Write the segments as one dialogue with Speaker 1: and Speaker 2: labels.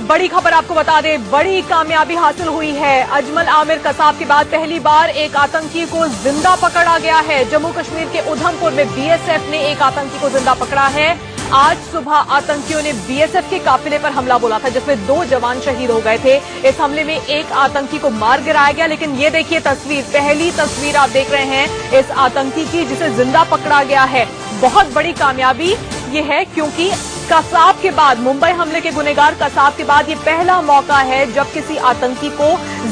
Speaker 1: बड़ी खबर आपको बता दें, बड़ी कामयाबी हासिल हुई है। अजमल आमिर कसाब के बाद पहली बार एक आतंकी को जिंदा पकड़ा गया है। जम्मू कश्मीर के उधमपुर में बीएसएफ ने एक आतंकी को जिंदा पकड़ा है। आज सुबह आतंकियों ने बीएसएफ के काफिले पर हमला बोला था, जिसमें 2 जवान शहीद हो गए थे। इस हमले में एक आतंकी को मार गिराया गया। लेकिन ये देखिए तस्वीर, पहली तस्वीर आप देख रहे हैं इस आतंकी की जिसे जिंदा पकड़ा गया है। बहुत बड़ी कामयाबी ये है क्योंकि कसाब के बाद, मुंबई हमले के गुनहगार कसाब के बाद ये पहला मौका है जब किसी आतंकी को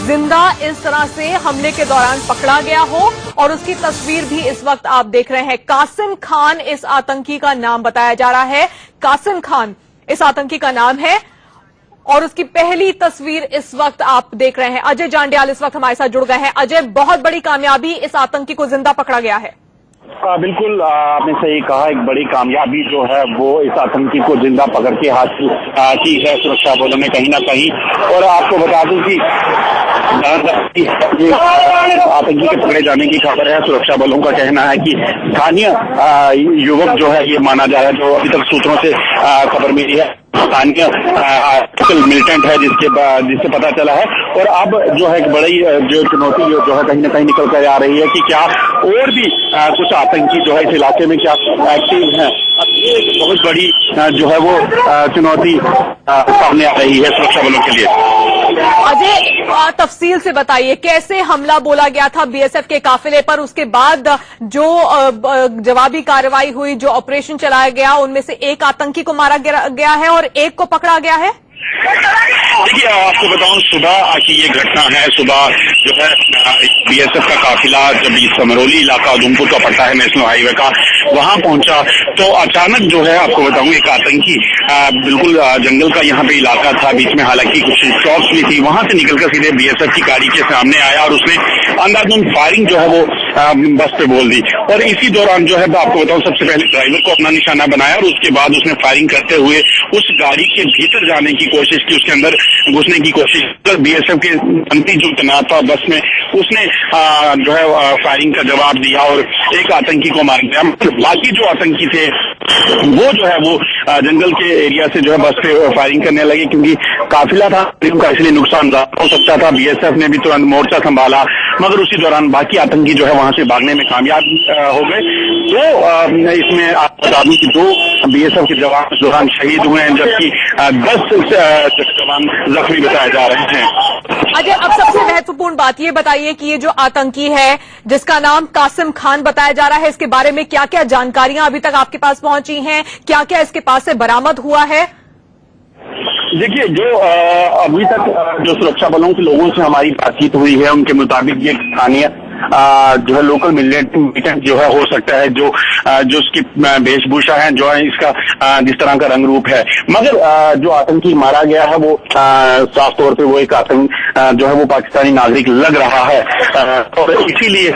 Speaker 1: जिंदा इस तरह से हमले के दौरान पकड़ा गया हो। और उसकी तस्वीर भी इस वक्त आप देख रहे हैं। कासिम खान इस आतंकी का नाम बताया जा रहा है। कासिम खान इस आतंकी का नाम है और उसकी पहली तस्वीर इस वक्त आप देख रहे हैं। अजय जांडियाल इस वक्त हमारे साथ जुड़ गए हैं। अजय, बहुत बड़ी कामयाबी, इस आतंकी को जिंदा पकड़ा गया है।
Speaker 2: बिल्कुल आपने सही कहा, एक बड़ी कामयाबी जो है वो इस आतंकी को जिंदा पकड़ के हासिल की है सुरक्षा बलों ने कहीं ना कहीं। और आपको बता दूं कि आतंकी के पकड़े जाने की खबर है। सुरक्षा बलों का कहना है कि स्थानीय युवक जो है, ये माना जा रहा है, जो अभी तक सूत्रों से खबर मिली है, स्थानीय मिलिटेंट है जिससे पता चला है। और अब जो है एक बड़ी जो चुनौती जो है कहीं ना कहीं निकल कर आ रही है कि क्या और भी कुछ आतंकी जो है इस इलाके में क्या एक्टिव हैं। अब ये एक बहुत बड़ी जो है वो चुनौती सामने आ रही है सुरक्षा बलों के लिए।
Speaker 1: अजय, तफसील से बताइए कैसे हमला बोला गया था बीएसएफ के काफिले पर, उसके बाद जो जवाबी कार्रवाई हुई, जो ऑपरेशन चलाया गया, उनमें से एक आतंकी को मारा गया है और एक को पकड़ा गया है।
Speaker 2: देखिए, आपको बताऊं, सुबह की ये घटना है। सुबह जो है बीएसएफ का काफिला जब समरौली इलाका उधमपुर का पड़ता है नेशनल हाईवे का, वहां पहुंचा तो अचानक जो है आपको बताऊं एक आतंकी बिल्कुल जंगल का यहाँ पे इलाका था, बीच में हालांकि कुछ शॉप्स भी थी, वहां से निकलकर सीधे बीएसएफ की गाड़ी के सामने आया और उसने अंधाधुंध फायरिंग जो है वो बस पे बोल दी। और इसी दौरान जो है आपको बताऊं सबसे पहले ड्राइवर को अपना निशाना बनाया और उसके बाद उसने फायरिंग करते हुए उस गाड़ी के भीतर जाने की कोशिश की, उसके अंदर घुसने की कोशिश कर बीएसएफ के मंत्री जो तैनात था बस में, उसने जो है फायरिंग का जवाब दिया और एक आतंकी को मार दिया। बाकी जो आतंकी थे वो जो है वो जंगल के एरिया से जो है बस पे फायरिंग करने लगे, क्योंकि काफिला था उनका, इसलिए नुकसान हो सकता था। बीएसएफ ने भी तुरंत मोर्चा संभाला, मगर उसी दौरान बाकी आतंकी जो है वहां से भागने में कामयाब हो गए। तो इसमें आपको बता दूं कि 2 बीएसएफ के जवान इस दौरान शहीद हुए हैं, जबकि 10 जवान जख्मी बताए जा रहे हैं।
Speaker 1: अजय, अब सबसे महत्वपूर्ण बात ये बताइए कि ये जो आतंकी है जिसका नाम कासिम खान बताया जा रहा है, इसके बारे में क्या क्या जानकारियां अभी तक आपके पास पहुंची हैं, क्या क्या इसके पास से बरामद हुआ है?
Speaker 2: देखिए, जो अभी तक जो सुरक्षा बलों के लोगों से हमारी बातचीत हुई है, उनके मुताबिक ये स्थानीय जो है लोकल मिलिटेंट जो है हो सकता है, जो उसकी वेशभूषा है, जो है इसका जिस तरह का रंग रूप है। मगर जो आतंकी मारा गया है वो साफ तौर पे वो एक आतंक जो है वो पाकिस्तानी नागरिक लग रहा है। और इसीलिए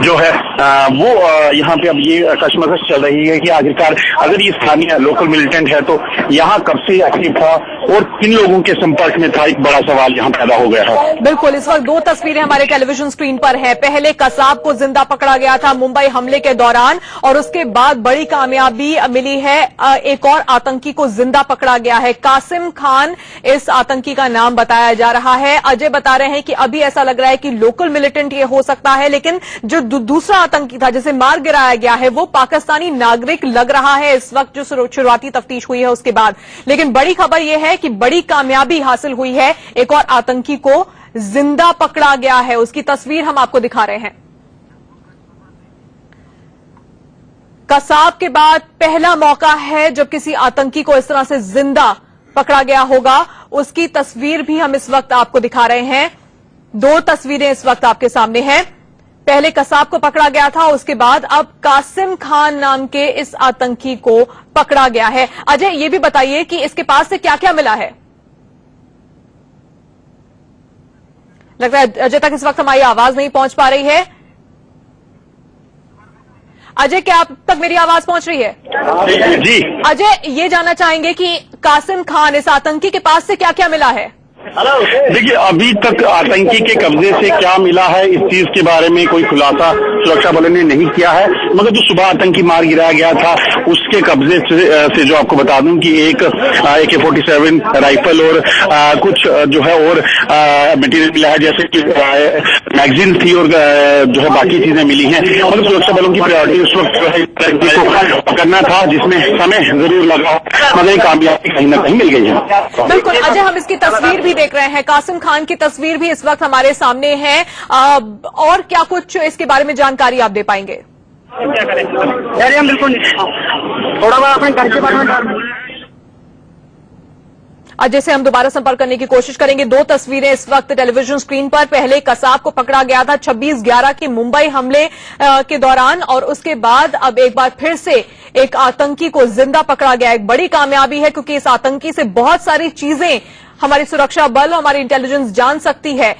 Speaker 2: जो है वो यहाँ पे अब ये कशमकश चल रही है कि आखिरकार अगर ये स्थानीय लोकल मिलिटेंट है तो यहाँ कब से एक्टिव था और किन लोगों के संपर्क में था, एक बड़ा सवाल यहाँ पैदा हो गया है।
Speaker 1: बिल्कुल, इस वक्त 2 तस्वीरें हमारे टेलीविजन स्क्रीन पर है। पहले कसाब को जिंदा पकड़ा गया था मुंबई हमले के दौरान और उसके बाद बड़ी कामयाबी मिली है, एक और आतंकी को जिंदा पकड़ा गया है। कासिम खान इस आतंकी का नाम बताया जा रहा है। अजय बता रहे हैं कि अभी ऐसा लग रहा है कि लोकल मिलिटेंट ये हो सकता है, लेकिन जो दूसरा आतंकी था जिसे मार गिराया गया है वो पाकिस्तानी नागरिक लग रहा है इस वक्त, जो शुरुआती तफ्तीश हुई है उसके बाद। लेकिन बड़ी खबर यह है कि बड़ी कामयाबी हासिल हुई है, एक और आतंकी को जिंदा पकड़ा गया है। उसकी तस्वीर हम आपको दिखा रहे हैं। कसाब के बाद पहला मौका है जब किसी आतंकी को इस तरह से जिंदा पकड़ा गया होगा। उसकी तस्वीर भी हम इस वक्त आपको दिखा रहे हैं। 2 तस्वीरें इस वक्त आपके सामने हैं। पहले कसाब को पकड़ा गया था, उसके बाद अब कासिम खान नाम के इस आतंकी को पकड़ा गया है। अजय, ये भी बताइए कि इसके पास से क्या क्या मिला है? लगता है अजय तक इस वक्त हमारी आवाज नहीं पहुंच पा रही है। अजय, क्या आप तक मेरी आवाज पहुंच रही है?
Speaker 2: जी
Speaker 1: अजय, ये जानना चाहेंगे कि कासिम खान इस आतंकी के पास से क्या क्या मिला है?
Speaker 2: देखिए, अभी तक आतंकी के कब्जे से क्या मिला है इस चीज के बारे में कोई खुलासा सुरक्षा बलों ने नहीं किया है, मगर जो सुबह आतंकी मार गिराया गया था उसके कब्जे से जो आपको बता दूं कि एक AK-47 राइफल और कुछ जो है और मटेरियल मिला है, जैसे कि मैगजीन थी और जो है बाकी चीजें मिली हैं। मगर सुरक्षा बलों की प्रायोरिटी उस वक्त जो है को पकड़ना था, जिसमें समय जरूर लगा, मगर कामयाबी कहीं ना कहीं मिल गई है।
Speaker 1: बिल्कुल अजय, हम इसकी तस्वीर भी देख रहे हैं, कासिम खान की तस्वीर भी इस वक्त हमारे सामने है। और क्या कुछ इसके बारे में जानकारी आप दे पाएंगे?
Speaker 3: हम बिल्कुल थोड़ा बहुत अपने घर के बारे में
Speaker 1: अजय से हम दोबारा संपर्क करने की कोशिश करेंगे। दो तस्वीरें इस वक्त टेलीविजन स्क्रीन पर। पहले कसाब को पकड़ा गया था 26/11 के मुंबई हमले के दौरान, और उसके बाद अब एक बार फिर से एक आतंकी को जिंदा पकड़ा गया। एक बड़ी कामयाबी है, क्योंकि इस आतंकी से बहुत सारी चीजें हमारी सुरक्षा बल और हमारी इंटेलिजेंस जान सकती है।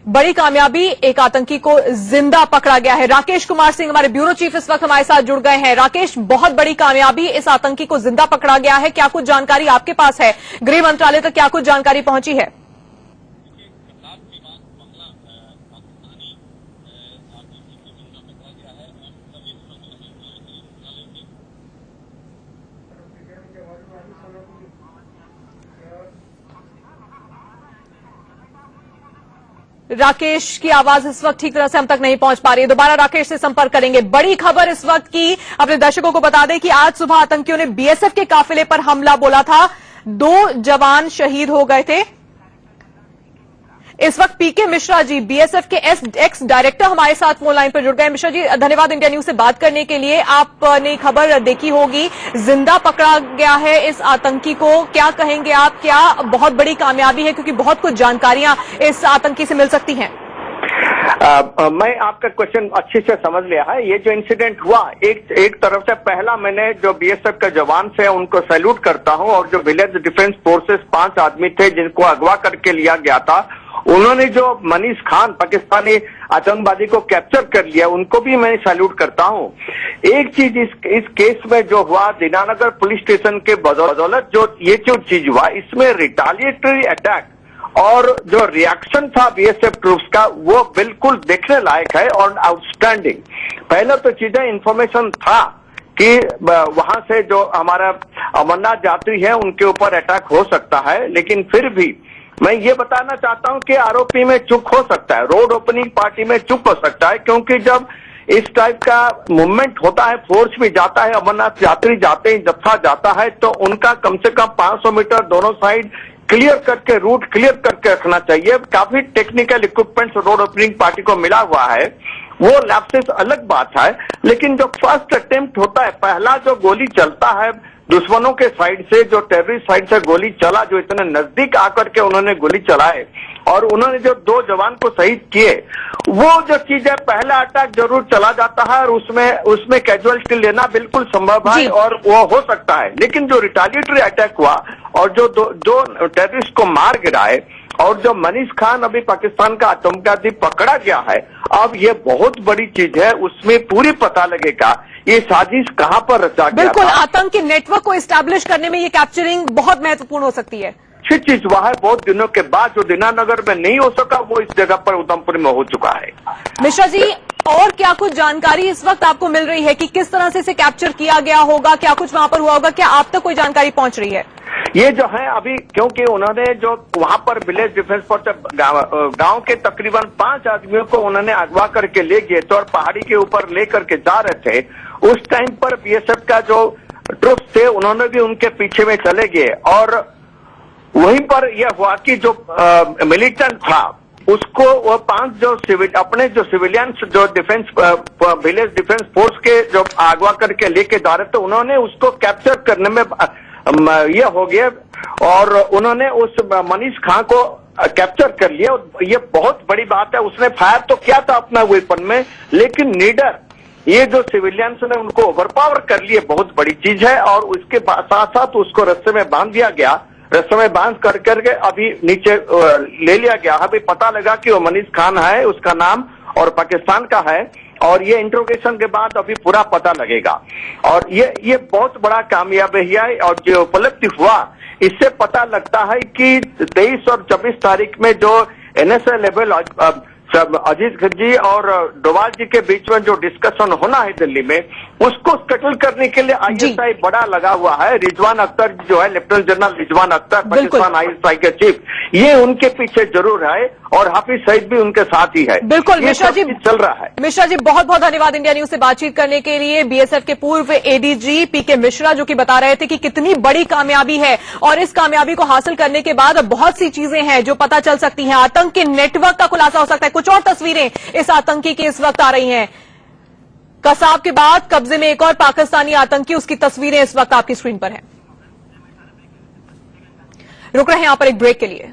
Speaker 1: बड़ी कामयाबी, एक आतंकी को जिंदा पकड़ा गया है। राकेश कुमार सिंह हमारे ब्यूरो चीफ इस वक्त हमारे साथ जुड़ गए हैं। राकेश, बहुत बड़ी कामयाबी, इस आतंकी को जिंदा पकड़ा गया है। क्या कुछ जानकारी आपके पास है? गृह मंत्रालय तक क्या कुछ जानकारी पहुंची है? राकेश की आवाज इस वक्त ठीक तरह से हम तक नहीं पहुंच पा रही है। दोबारा राकेश से संपर्क करेंगे। बड़ी खबर इस वक्त की अपने दर्शकों को बता दें कि आज सुबह आतंकियों ने BSF के काफिले पर हमला बोला था। 2 जवान शहीद हो गए थे। इस वक्त PK मिश्रा जी, BSF के एक्स डायरेक्टर, हमारे साथ फोन लाइन पर जुड़ गए। मिश्रा जी, धन्यवाद इंडिया न्यूज से बात करने के लिए। आपने खबर देखी होगी, जिंदा पकड़ा गया है इस आतंकी को। क्या कहेंगे आप? क्या बहुत बड़ी कामयाबी है, क्योंकि बहुत कुछ जानकारियां इस आतंकी से मिल सकती हैं?
Speaker 3: मैं आपका क्वेश्चन अच्छे से समझ लिया है। ये जो इंसिडेंट हुआ, एक तरफ से पहला मैंने जो BSF के जवान से उनको सैल्यूट करता हूं, और जो विलेज डिफेंस फोर्सेस 5 आदमी थे जिनको अगवा करके लिया गया था, उन्होंने जो मनीष खान पाकिस्तानी आतंकवादी को कैप्चर कर लिया, उनको भी मैं सैल्यूट करता हूं। एक चीज इस केस में जो हुआ, दीनानगर पुलिस स्टेशन के बदौलत जो ये चीज हुआ, इसमें रिटालिएटरी अटैक और जो रिएक्शन था BSF ट्रूप्स का, वो बिल्कुल देखने लायक है और आउटस्टैंडिंग। पहले तो चीजें इंफॉर्मेशन था कि वहां से जो हमारा अमरनाथ यात्री है उनके ऊपर अटैक हो सकता है, लेकिन फिर भी मैं ये बताना चाहता हूं कि आरोपी में चूक हो सकता है, रोड ओपनिंग पार्टी में चूक हो सकता है, क्योंकि जब इस टाइप का मूवमेंट होता है, फोर्स भी जाता है, अमरनाथ यात्री जाते हैं, जत्था जाता है, तो उनका कम से कम 500 मीटर दोनों साइड क्लियर करके, रूट क्लियर करके रखना चाहिए। काफी technical equipments road opening party को मिला हुआ है, वो लैप्सेस अलग बात है। लेकिन जो फर्स्ट अटेम्प्ट होता है, पहला जो गोली चलता है दुश्मनों के साइड से, जो टेररिस्ट साइड से गोली चला, जो इतने नजदीक आकर के उन्होंने गोली चलाए और उन्होंने जो 2 जवान को शहीद किए, वो जो चीज है, पहला अटैक जरूर चला जाता है और उसमें कैजुअलिटी लेना बिल्कुल संभव है और वो हो सकता है। लेकिन जो रिटालिएटरी अटैक हुआ और जो दो टेररिस्ट को मार गिराए, और जो मनीष खान अभी पाकिस्तान का आतंकवादी पकड़ा गया है, अब ये बहुत बड़ी चीज है, उसमें पूरी पता लगेगा ये साजिश कहां पर रचा गया।
Speaker 1: बिल्कुल, आतंक के नेटवर्क को एस्टैब्लिश करने में ये कैप्चरिंग बहुत महत्वपूर्ण हो सकती है।
Speaker 3: अच्छी चीज हुआ है, बहुत दिनों के बाद जो दीनानगर में नहीं हो सका, वो इस जगह पर उधमपुर में हो चुका है।
Speaker 1: मिश्रा जी, और क्या कुछ जानकारी इस वक्त आपको मिल रही है कि किस तरह से इसे कैप्चर किया गया होगा? क्या कुछ वहां पर हुआ होगा? क्या आप तक कोई जानकारी पहुंच रही है?
Speaker 3: ये जो है अभी, क्योंकि उन्होंने जो वहां पर विलेज डिफेंस फोर्स गांव के तकरीबन 5 आदमियों को उन्होंने अगवा करके ले गए थे और पहाड़ी के ऊपर ले करके जा रहे थे। उस टाइम पर BSF का जो ट्रूप्स थे, उन्होंने भी उनके पीछे में चले गए और वहीं पर यह हुआ कि जो मिलिटेंट था, उसको वो 5 जो अपने जो सिविलियंस जो डिफेंस विलेज डिफेंस फोर्स के जो अगवा करके लेके जा रहे थे, उन्होंने उसको कैप्चर करने में ये हो गया और उन्होंने उस मनीष खां को कैप्चर कर लिया। ये बहुत बड़ी बात है। उसने फायर तो किया था अपना वेपन में, लेकिन नीडर ये जो सिविलियंस ने उनको ओवरपावर कर लिए, बहुत बड़ी चीज है। और उसके साथ साथ उसको रस्ते में बांध दिया गया, रस्ते में बांध करके अभी नीचे ले लिया गया। अभी पता लगा कि वो मनीष खान है, उसका नाम, और पाकिस्तान का है, और ये इंट्रोगेशन के बाद अभी पूरा पता लगेगा। और ये बहुत बड़ा कामयाबी है। और जो उपलब्धि हुआ, इससे पता लगता है कि 23 और 24 तारीख में जो एनएसए लेवल अजीज खजी और डोभाल जी के बीच में जो डिस्कशन होना है दिल्ली में, उसको सेटल करने के लिए आईएसआई बड़ा लगा हुआ है। रिजवान अख्तर जो है, lieutenant general Rizwan Akhtar, Pakistan ISI के चीफ, ये उनके पीछे जरूर है और हाफिज सईद भी उनके साथ ही है।
Speaker 1: बिल्कुल मिश्रा जी,
Speaker 3: चल रहा है।
Speaker 1: मिश्रा जी बहुत बहुत धन्यवाद इंडिया न्यूज से बातचीत करने के लिए। बीएसएफ के पूर्व एडीजी पीके मिश्रा जो कि बता रहे थे कि कितनी बड़ी कामयाबी है और इस कामयाबी को हासिल करने के बाद बहुत सी चीजें हैं जो पता चल सकती हैं। आतंक के नेटवर्क का खुलासा हो सकता है। कुछ और तस्वीरें इस आतंकी की इस वक्त आ रही हैं। कसाब के बाद कब्जे में एक और पाकिस्तानी आतंकी, उसकी तस्वीरें इस वक्त आपकी स्क्रीन पर हैं। रुक रहे हैं यहां पर एक ब्रेक के लिए।